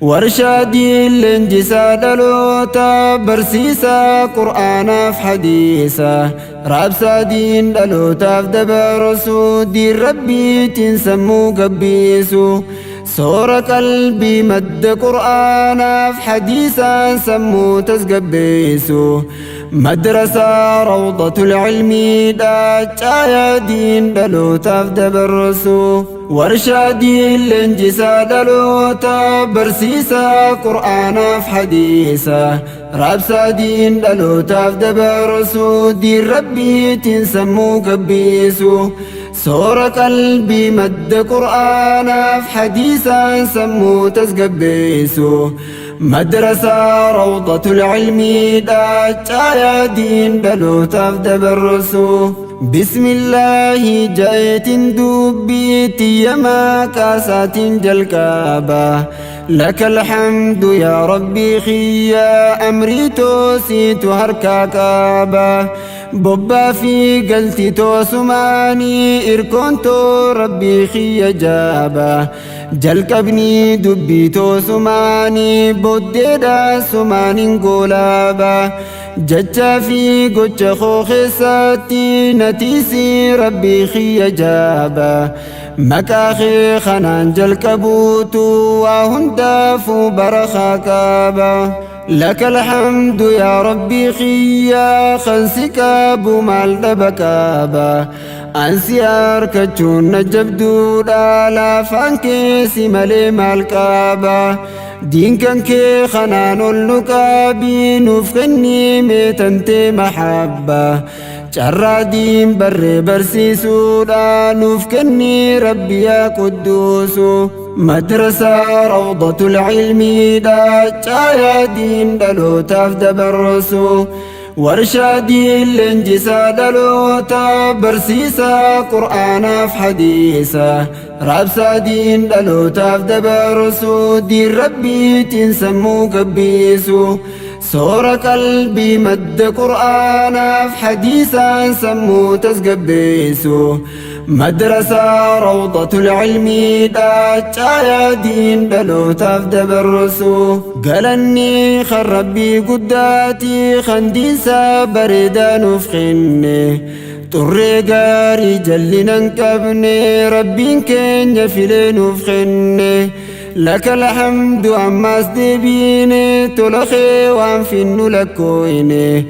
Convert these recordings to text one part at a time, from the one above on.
ورشادي الانجساد دلوتا برسيسا قرآن في حديثا راب سادين دلوتا في دبرسو دي ربي تنسمو قبيسو سورة قلبي مد قرآن في حديثا سمو تسقبيسو مدرسة روضة العلم داجايا دين دلوتا في دبرسو ورشادي الانجساد دلوتا برسيسا قرآن في حديثا راب سادين دلوتا في دبرسو دي ربي تنسمو قبيسو سورة قلبي مد قرآن في حديثا سمو تسقبيسو مدرسة روضة العلم داجايا دين دلوتا في دبرسو بسم الله جايت دبيتي يما كاسات جلكابا لك الحمد يا ربي خيا أمري توسيت هركاكابا بوبا في قلتي توسماني إركونتو ربي خيا جابا جلك ابني دبي توسماني بوديدا سماني قولابا ججا في قج خوخساتي نتيسي ربي خيا جابا مكاخي خنان جلك بوتو وهندافو برخا كابا لك الحمد يا ربي خيا خنسك ابو مال دبكابا انسيار كجون نجبدو لا فانكي سمالي مالكابا دين كنكي خنان اللقابي نفخني ميتنتي محبة جرى دين بر برسيسو لا نفكني ربي يا قدوس مدرسة روضة العلم داجايا دين دلوتا في دبرسو ورشادي الانجساد دلوتا برسيسا قرآن في حديثا راب سادين دلوتا في دبرسو دي ربي تنسمو قبيسو سورة قلبي مد قرآن في حديثا سمو تسقبيسو مدرسة روضة العلم داجايا دين دلوتا في دبرسو قالني خربي قداتي خنديسا بريدا نفخني طري قاري جلنا نكبني ربين كين يفلي نفخني لك الحمد عماس دبيني تلخي وانفن لكويني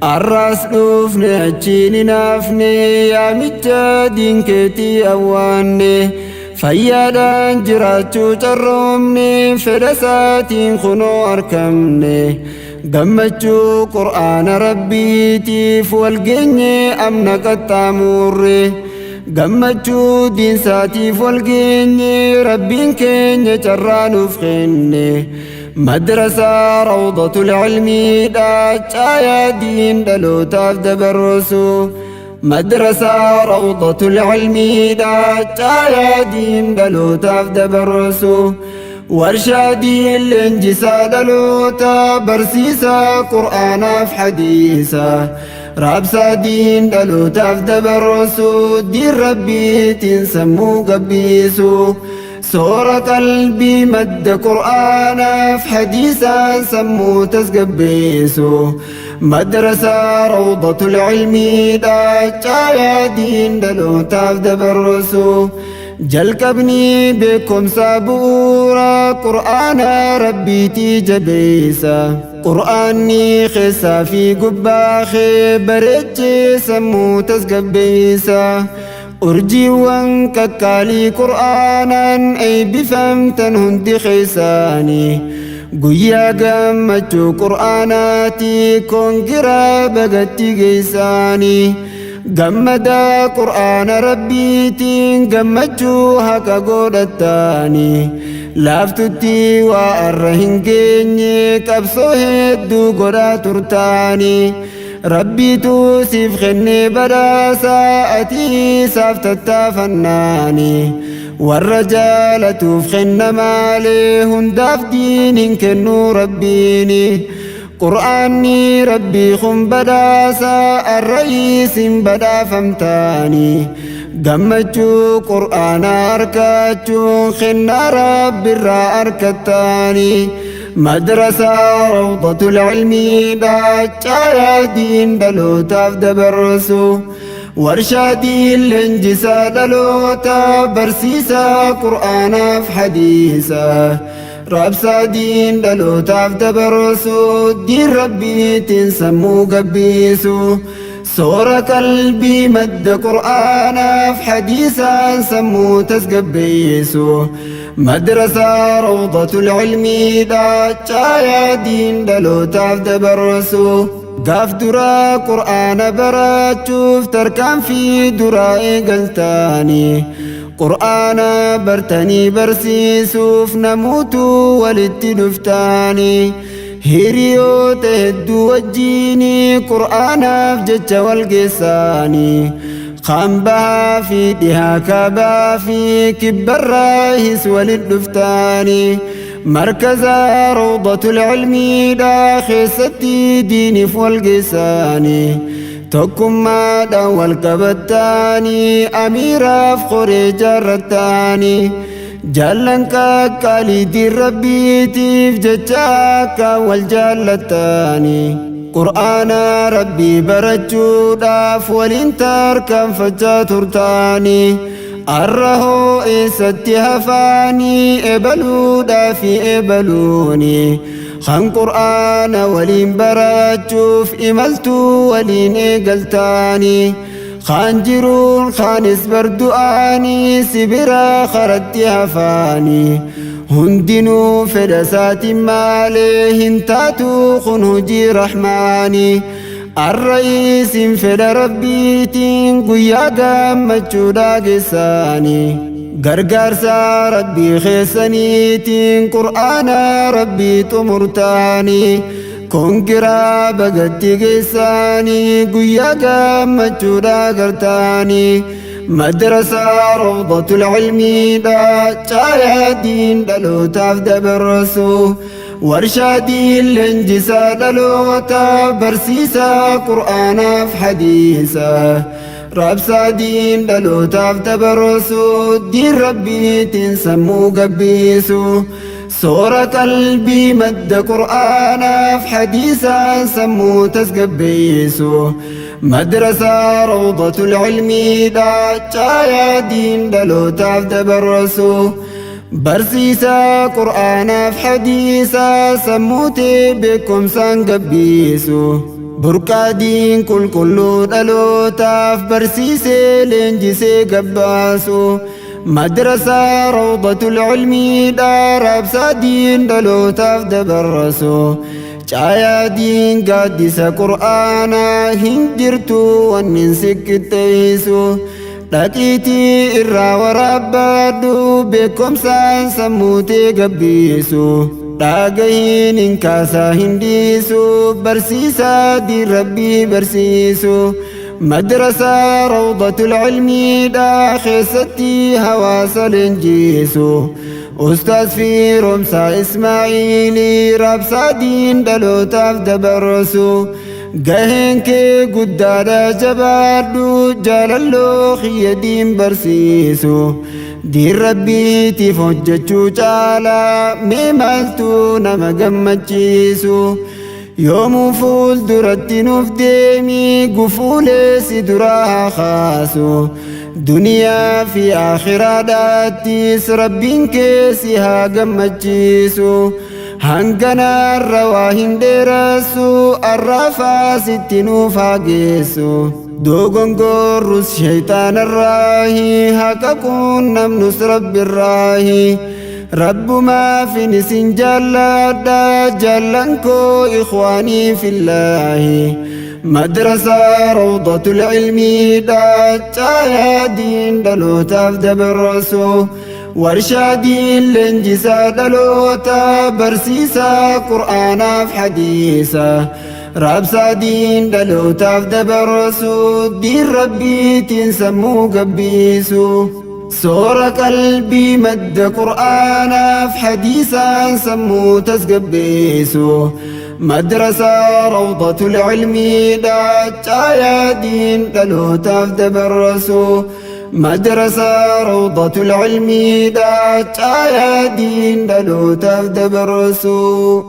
الراس نوفني اجيني نافني يا مجادين كيتي اواني فيادان جراتو جرومني فدساتين خنو اركمني قمتشو قرآن ربيتي فوالقيني امنك التاموري قمتشو دين ساتي فوالقيني ربين كيني جرانو فخيني مدرسة روضة العلم داجايا دين دلوتا في دبرسو مدرسة روضة العلم داجايا دين دلوتا في دبرسو ورشادي الانجساد دلوتا برسيسا قرآن في حديثا راب سادين دلوتا في دبرسو دين ربي تنسمو قبيسو سورة قلبي مد قرآن في حديثا سمو تسقبيسو مدرسة روضة العلم داجايا دين دلوتا في دبرسو جلك ابني بكم سابورا قرآن ربيتي جبيسا قرآني خسا في قباخي بريتي سمو تسقبيسا أرجي وانككالي قرآنا أي بفمتن هندي خيساني قويا قمتو قرآناتي كون قرابقتي قيساني قمدا قرآن ربيتي قمتو هكا قولتاني لافتتي وأرهنجيني كبسو هدو قدا ترتاني ربي توسف خني براسا أتي سافتتا فناني والرجال توفخن مالي هنداف دين كنو ربيني قرآني ربي خم بداسا الرئيس بدا فمتاني gammachuu qur'aana harkachuun kennaa rabbiirraa harkattanii madrasaa rawdatul ilmiidha caayaa diin dhalootaaf dabarsu warshaa diin leenjisaa dhaloota barsiisaa qur'aanaaf hadiisa raabsaa diin dhalootaaf dabarsu diin rabbiitiin sammuu gabbisu soora qalbii madda qur'aanaaf hadiisaan sammuu tasgabbeessu madrasaa rawdatul ilmiidha caayaa diin dhalootaaf dabarsu gaaf duraa qur'aana barachuuf tarkaanfii duraa eegaltanii qur'aana bartanii barsiisuuf namuutu walitti dhuftanii hiriyoota hedduu wajjiinii qur'aanaaf jecha wal geessanii kaan bahaa fi dhihaa kaabaa fi kibbarraahis walit dhuftanii markazaa rawdatul ilmiidha keessatti diiniif wal geessanii tokkummaadhaan wal qabattanii amiiraaf qoree jaarrattanii jaallan qaqqaalii diin rabbiitiif jecha akka wal jaallattanii qur'aana rabbii barachuudhaaf waliin tarkaanfachaa turtanii arrahoo eessatti hafaanii ebaluudhaaf ebaluuni kan qur'aana waliin barachuuf imaltuu waliin eegaltanii kan jiruun kaanis bardu'anii sibira karatti hafaanii hundinuu fedha isaatiin malee hin taatu kun hojii rahmaanii arra'iisin fedha rabbiitiin guyyaa gammachuudhaa geessanii gargaarsa rabbii keessaniitiin qur'aana rabbii xumurtanii kongiraa bagatti geessanii guyyaa gammachuudhaa gartanii madrasaa rawdatul ilmiidha caayaa diin dhalootaaf dabarsu warshaa diin leenjisaa dhaloota barsiisaa qur'aanaaf hadiisa raabsaa diin dhalootaaf dabarsu diin rabbiitiin sammuu gabbisu soora qalbii madda qur'aanaaf hadiisaan sammuu tasgabbeessu madrasaa rawdatul ilmiidha caayaa diin dhalootaaf dabarsu barsiisaa qur'aanaaf hadiisaa sammuutee beekumsaan gabbisu burqaa diin qulqulluu dhalootaaf barsiisee leenjisee gabbaasu madrasaa rawdatul ilmiidha raabsaa diin dhalootaaf dabarsu caayaa diin gaaddisa qur'aanaa hin jirtu wannin sikkitteessu dhaqiitii irraa waraabbaadhu beekumsaan sammuutee gabbisu dhagahiin hin kaasaa hin dhiisu barsiisaa diin rabbii barsiisu madrasaa rawdatul ilmiidha keessatti hawaasa leenjisu ustaas fi roomsaa ismaa'iilii raabsaa diin dhalootaaf dabarsu gaheen kee guddaadha jabaadhu jaalalloo kiyya diin barsiisu diin rabbiitiif hojjechuu caalaa mee maaltu nama gammachiisu yoomuu fuulduratti nuuf deemi gufuulee si duraa haa kaasu duniyaa fi aakhiraadhaattis rabbiin kee si haa gammachiisu hanganarra waa hin dheeressu arraafaa sitti nuuf haa geessu dogongorrus shayxaanarraahi haqaquun namnus rabbirraahi rabbumaafin isin jaalladha jaallan koo ikhwaanii fillaahi madrasaa rawdatul ilmiidha caayaa diin dhalootaaf dabarsu warshaa diin leenjisaa dhaloota barsiisaa qur'aanaaf hadiisa raabsaa diin dhalootaaf dabarsu diin rabbiitiin sammuu gabbisu soora qalbii madda qur'aanaaf hadiisaan sammuu tasgabbeessu madrasaa rawdatul ilmiidha caayaa diin dhalootaaf dabarsu مدرسة روضة العلم داچا يا دين دلو تفدبرسو